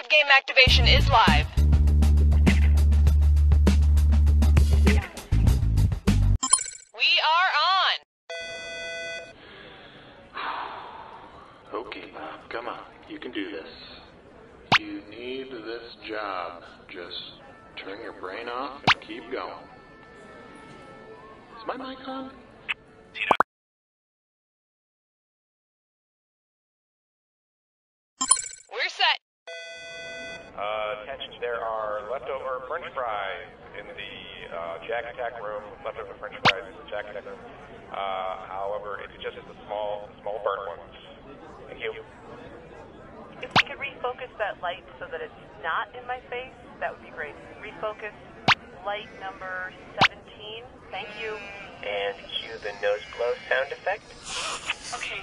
Live game activation is live. We are on. Okay, Bob, come on. You can do this. You need this job. Just turn your brain off and keep going. Is my mic on? We're set. Attention, there are leftover french fries in the Jack Attack room. Leftover french fries in the Jack Attack room. However, it's just the small burnt ones. Thank you. If we could refocus that light so that it's not in my face, that would be great. Refocus light number 17. Thank you. And cue the nose blow sound effect. Okay,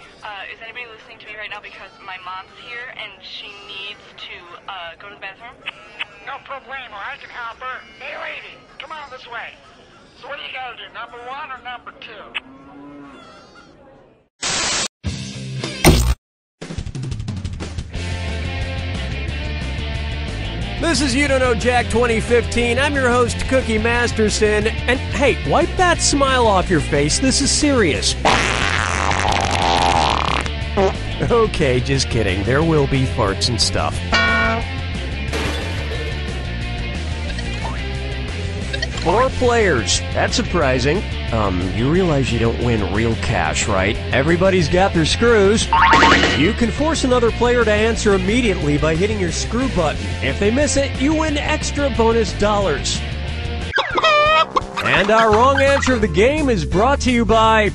is anybody listening to me right now because my mom's here and she needs to go to the bathroom? No problemo, I can help her. Hey lady, come on this way. So what do you gotta do, number 1 or number 2? This is You Don't Know Jack 2015. I'm your host, Cookie Masterson. And hey, wipe that smile off your face. This is serious. Okay, just kidding. There will be farts and stuff. 4 players. That's surprising. You realize you don't win real cash, right? Everybody's got their screws. You can force another player to answer immediately by hitting your screw button. If they miss it, you win extra bonus dollars. And our wrong answer of the game is brought to you by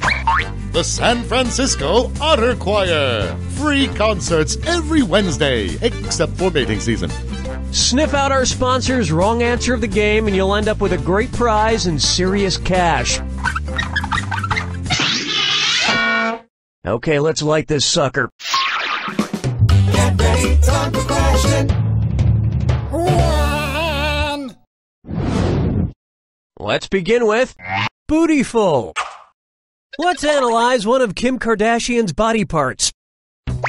the San Francisco Otter Choir. Free concerts every Wednesday, except for mating season. Sniff out our sponsor's wrong answer of the game and you'll end up with a great prize and serious cash. Okay, let's light this sucker. Get ready, time for question 1. Let's begin with Bootyful. Let's analyze one of Kim Kardashian's body parts.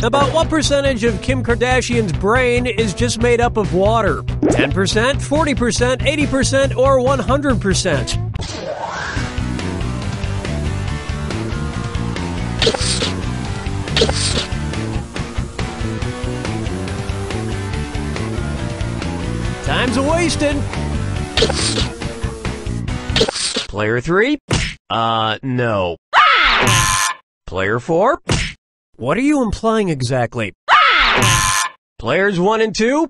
About what percentage of Kim Kardashian's brain is just made up of water? 10%, 40%, 80%, or 100%? Time's a-wasted. Player 3? No. Player 4? What are you implying exactly? Players 1 and 2?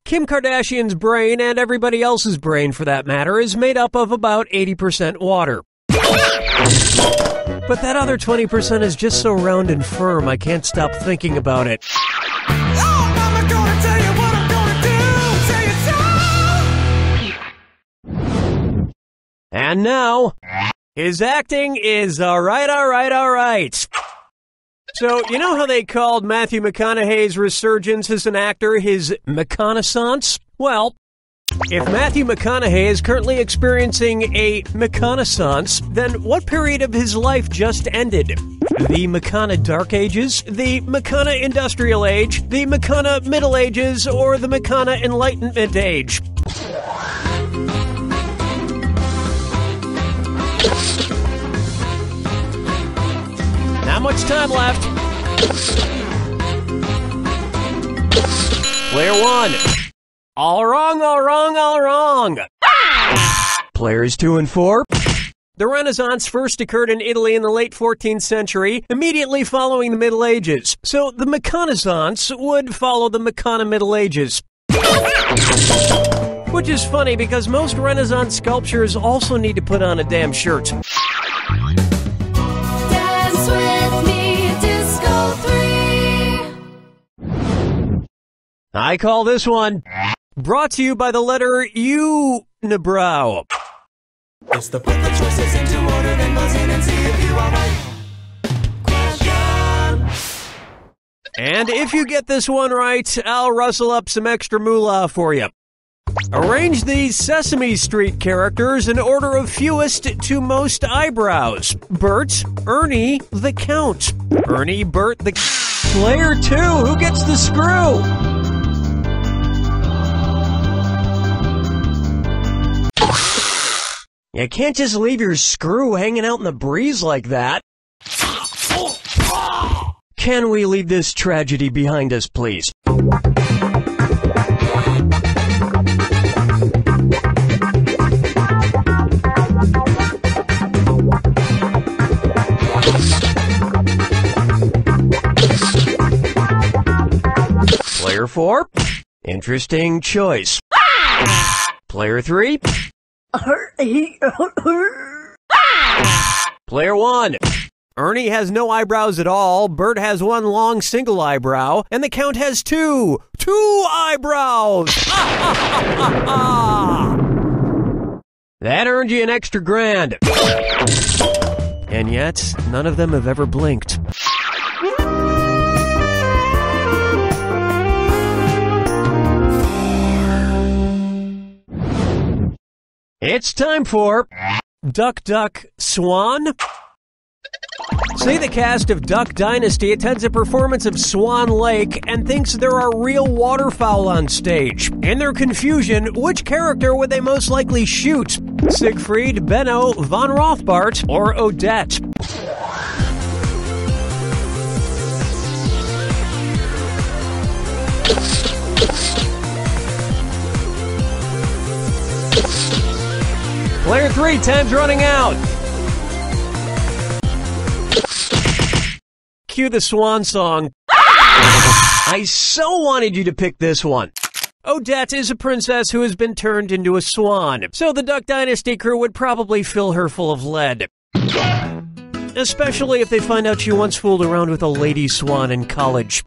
Kim Kardashian's brain, and everybody else's brain for that matter, is made up of about 80% water. But that other 20% is just so round and firm, I can't stop thinking about it. Oh, Mama, gonna tell you what I'm gonna do. Say it so. And now, his acting is alright. So, you know how they called Matthew McConaughey's resurgence as an actor his McConaissance? Well, if Matthew McConaughey is currently experiencing a McConaissance, then what period of his life just ended? The McCona Dark Ages, the McCona Industrial Age, the McCona Middle Ages, or the McCona Enlightenment Age? Not much time left. Player 1. All wrong. Players 2 and 4. The Renaissance first occurred in Italy in the late 14th century, immediately following the Middle Ages. So the McConaissance would follow the McCona Middle Ages. Which is funny because most Renaissance sculptures also need to put on a damn shirt. I call this one brought to you by the letter Unibrow. It's the put the choices into order, then buzz in and see if you are right. Question. And if you get this one right, I'll rustle up some extra moolah for you. Arrange these Sesame Street characters in order of fewest to most eyebrows. Bert, Ernie, the Count. Ernie, Bert, the... Player 2, who gets the screw? You can't just leave your screw hanging out in the breeze like that. Can we leave this tragedy behind us, please? Player 4, interesting choice. Player 3, Player 1, Ernie has no eyebrows at all, Bert has one long single eyebrow, and the Count has two eyebrows! That earned you an extra grand. And yet, none of them have ever blinked. It's time for Duck, Duck, Swan. Say the cast of Duck Dynasty attends a performance of Swan Lake and thinks there are real waterfowl on stage. In their confusion, which character would they most likely shoot? Siegfried, Benno, Von Rothbart, or Odette? Player 3, time's running out. Cue the swan song. I so wanted you to pick this one. Odette is a princess who has been turned into a swan, so the Duck Dynasty crew would probably fill her full of lead. Especially if they find out she once fooled around with a lady swan in college.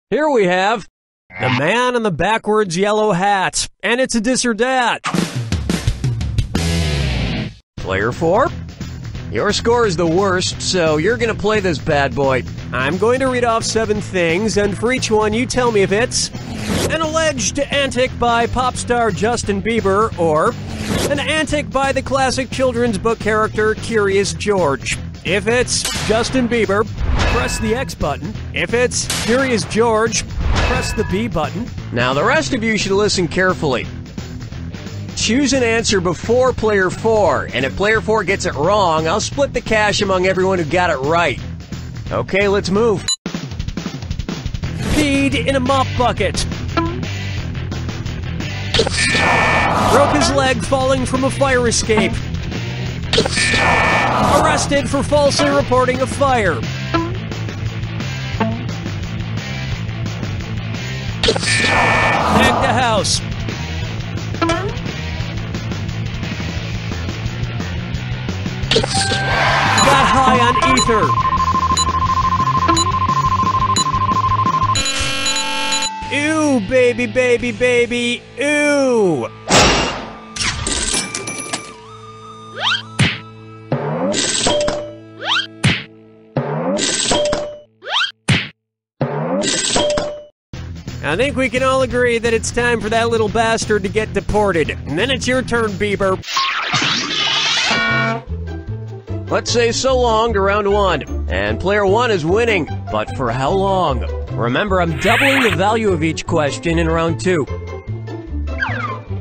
Here we have the man in the backwards yellow hat, and it's a dis or dat. Player 4, your score is the worst, so you're gonna play this bad boy. I'm going to read off 7 things, and for each one you tell me if it's an alleged antic by pop star Justin Bieber, or an antic by the classic children's book character Curious George. If it's Justin Bieber, press the X button. If it's Curious George, press the B button. Now the rest of you should listen carefully. Choose an answer before Player 4, and if Player 4 gets it wrong, I'll split the cash among everyone who got it right. Okay, let's move. Peed in a mop bucket. Broke his leg falling from a fire escape. Arrested for falsely reporting a fire. Hacked a house. Got high on ether. Ew, baby, baby, baby, ew. I think we can all agree that it's time for that little bastard to get deported. And then it's your turn, Bieber. Let's say so long to round 1. And Player 1 is winning. But for how long? Remember, I'm doubling the value of each question in round 2.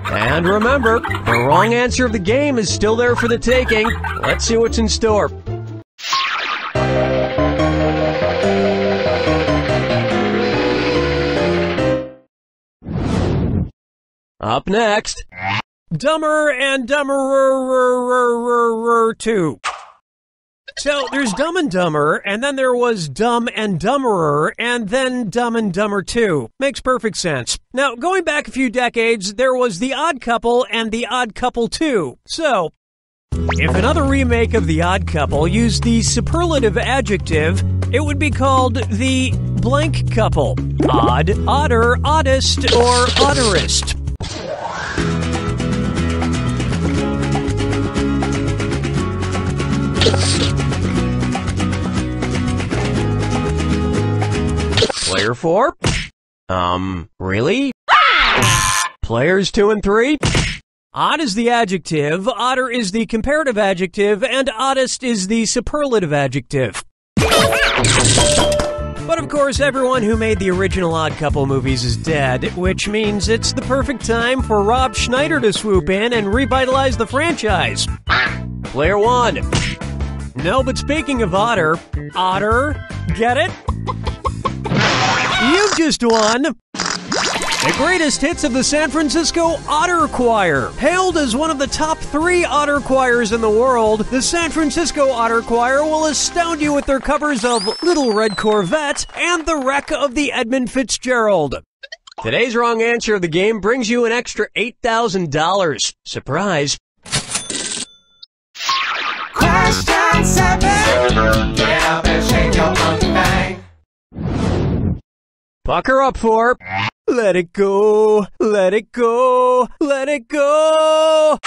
And remember, the wrong answer of the game is still there for the taking. Let's see what's in store. Up next, Dumber and Dumberer 2. So, there's Dumb and Dumber, and then there was Dumb and Dumberer, and then Dumb and Dumber 2. Makes perfect sense. Now, going back a few decades, there was The Odd Couple and The Odd Couple 2. So, if another remake of The Odd Couple used the superlative adjective, it would be called The Blank Couple. Odd, odder, oddest, or odderest. Player 4? Really? Players 2 and 3? Odd is the adjective, odder is the comparative adjective, and oddest is the superlative adjective. But But of course, everyone who made the original Odd Couple movies is dead, which means it's the perfect time for Rob Schneider to swoop in and revitalize the franchise. Player 1. No, but speaking of otter, get it? You just won the greatest hits of the San Francisco Otter Choir. Hailed as one of the top 3 otter choirs in the world, the San Francisco Otter Choir will astound you with their covers of Little Red Corvette and The Wreck of the Edmund Fitzgerald. Today's wrong answer of the game brings you an extra $8,000. Surprise. Question 7. Get up and shake your monkey bang. Pucker up for Let It Go, Let It Go, Let It Go.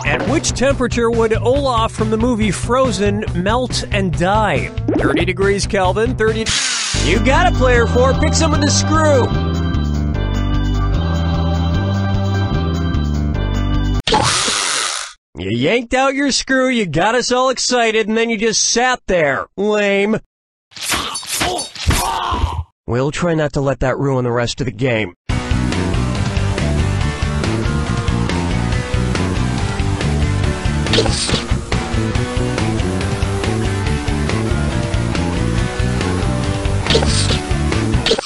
At which temperature would Olaf from the movie Frozen melt and die? 30 degrees Kelvin, 30... You got it, player 4. Pick some of the screw. You yanked out your screw, you got us all excited, and then you just sat there. Lame. We'll try not to let that ruin the rest of the game.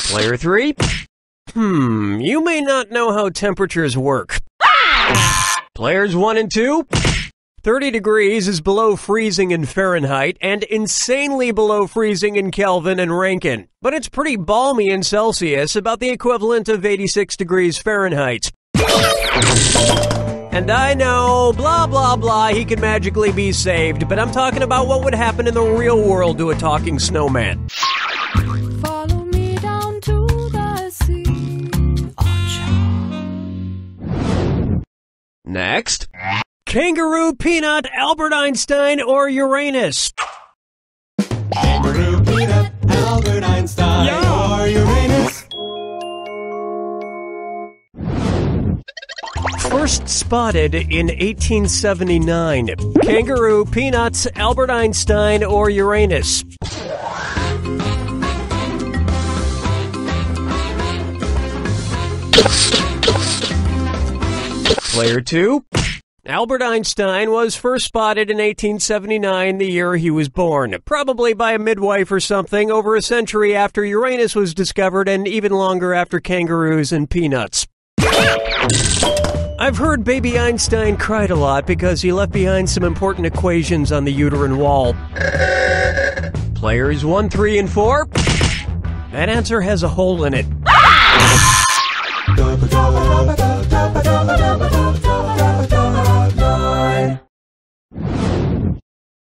Player 3. You may not know how temperatures work. Players 1 and 2. 30 degrees is below freezing in Fahrenheit and insanely below freezing in Kelvin and Rankine. But it's pretty balmy in Celsius, about the equivalent of 86 degrees Fahrenheit. And I know, blah, blah, blah, he can magically be saved, but I'm talking about what would happen in the real world to a talking snowman. Follow me down to the sea. Next. Kangaroo, Peanut, Albert Einstein, or Uranus? Kangaroo, Peanut, Albert Einstein, or Uranus. First spotted in 1879. Kangaroo, Peanuts, Albert Einstein, or Uranus? Player 2. Albert Einstein was first spotted in 1879, the year he was born, probably by a midwife or something, over a century after Uranus was discovered and even longer after kangaroos and peanuts. I've heard baby Einstein cried a lot because he left behind some important equations on the uterine wall. Players 1, 3, and 4. That answer has a hole in it.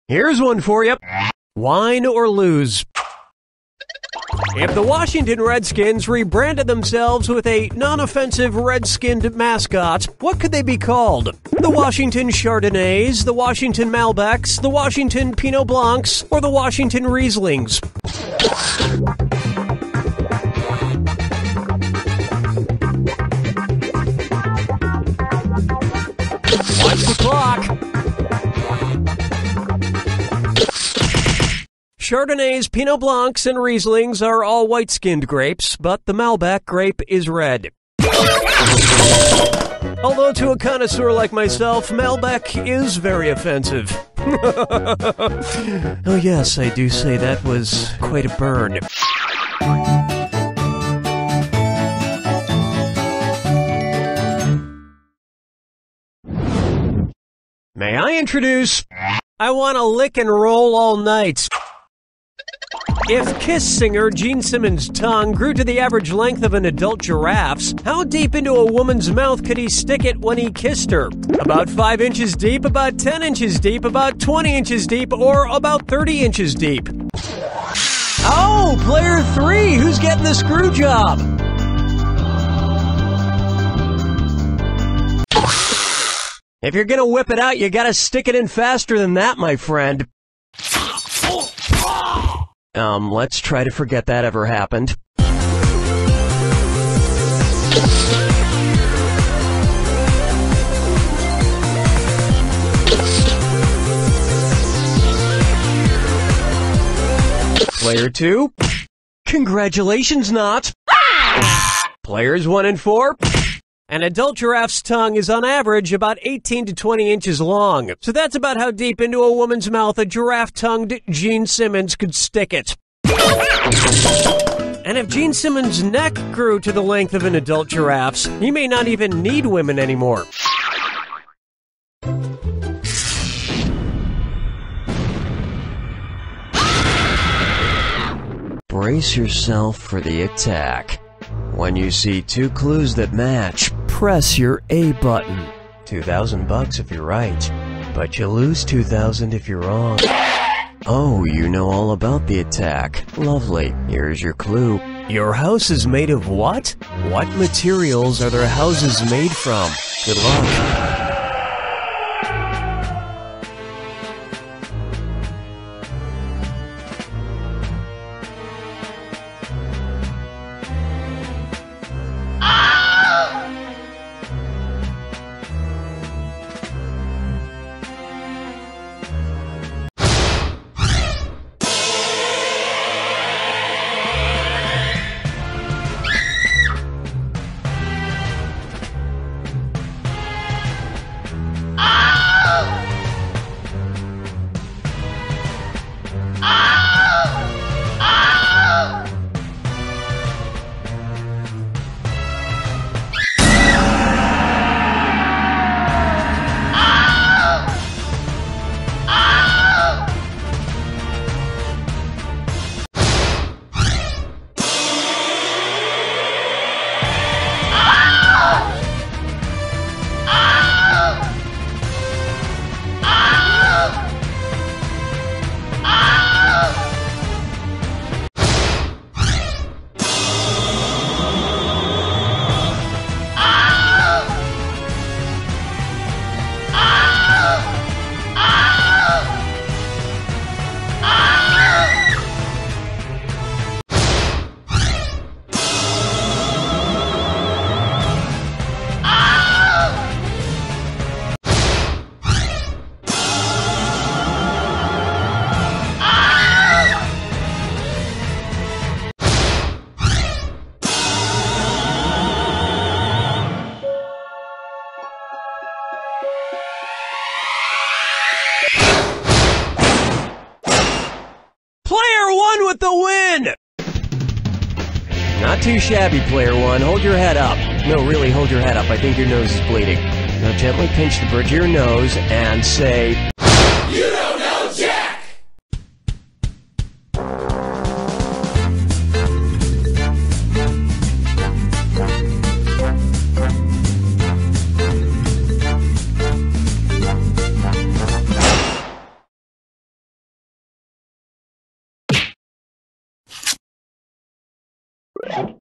Here's one for you. Wine or lose? If the Washington Redskins rebranded themselves with a non-offensive red-skinned mascot, what could they be called? The Washington Chardonnays, the Washington Malbecs, the Washington Pinot Blancs, or the Washington Rieslings? Watch the clock. Chardonnays, Pinot Blancs, and Rieslings are all white-skinned grapes, but the Malbec grape is red. Although to a connoisseur like myself, Malbec is very offensive. Oh yes, I do say that was quite a burn. May I introduce... I want to lick and roll all night. If Kiss singer Gene Simmons' tongue grew to the average length of an adult giraffe's, how deep into a woman's mouth could he stick it when he kissed her? About 5 inches deep, about 10 inches deep, about 20 inches deep, or about 30 inches deep? Oh, player 3, who's getting the screw job? If you're gonna whip it out, you gotta stick it in faster than that, my friend. Let's try to forget that ever happened. Player 2, congratulations, not. Players 1 and 4, an adult giraffe's tongue is on average about 18 to 20 inches long. So that's about how deep into a woman's mouth a giraffe-tongued Gene Simmons could stick it. And if Gene Simmons' neck grew to the length of an adult giraffe's, he may not even need women anymore. Brace yourself for the attack. When you see 2 clues that match, press your A button. $2,000 if you're right, but you lose $2,000 if you're wrong. Oh, you know all about the attack. Lovely. Here's your clue. Your house is made of what? What materials are their houses made from? Good luck. Player 1 with the win! Not too shabby, Player 1. Hold your head up. No, really, hold your head up. I think your nose is bleeding. Now gently pinch the bridge of your nose and say, "You don't know Jack!" Thank you.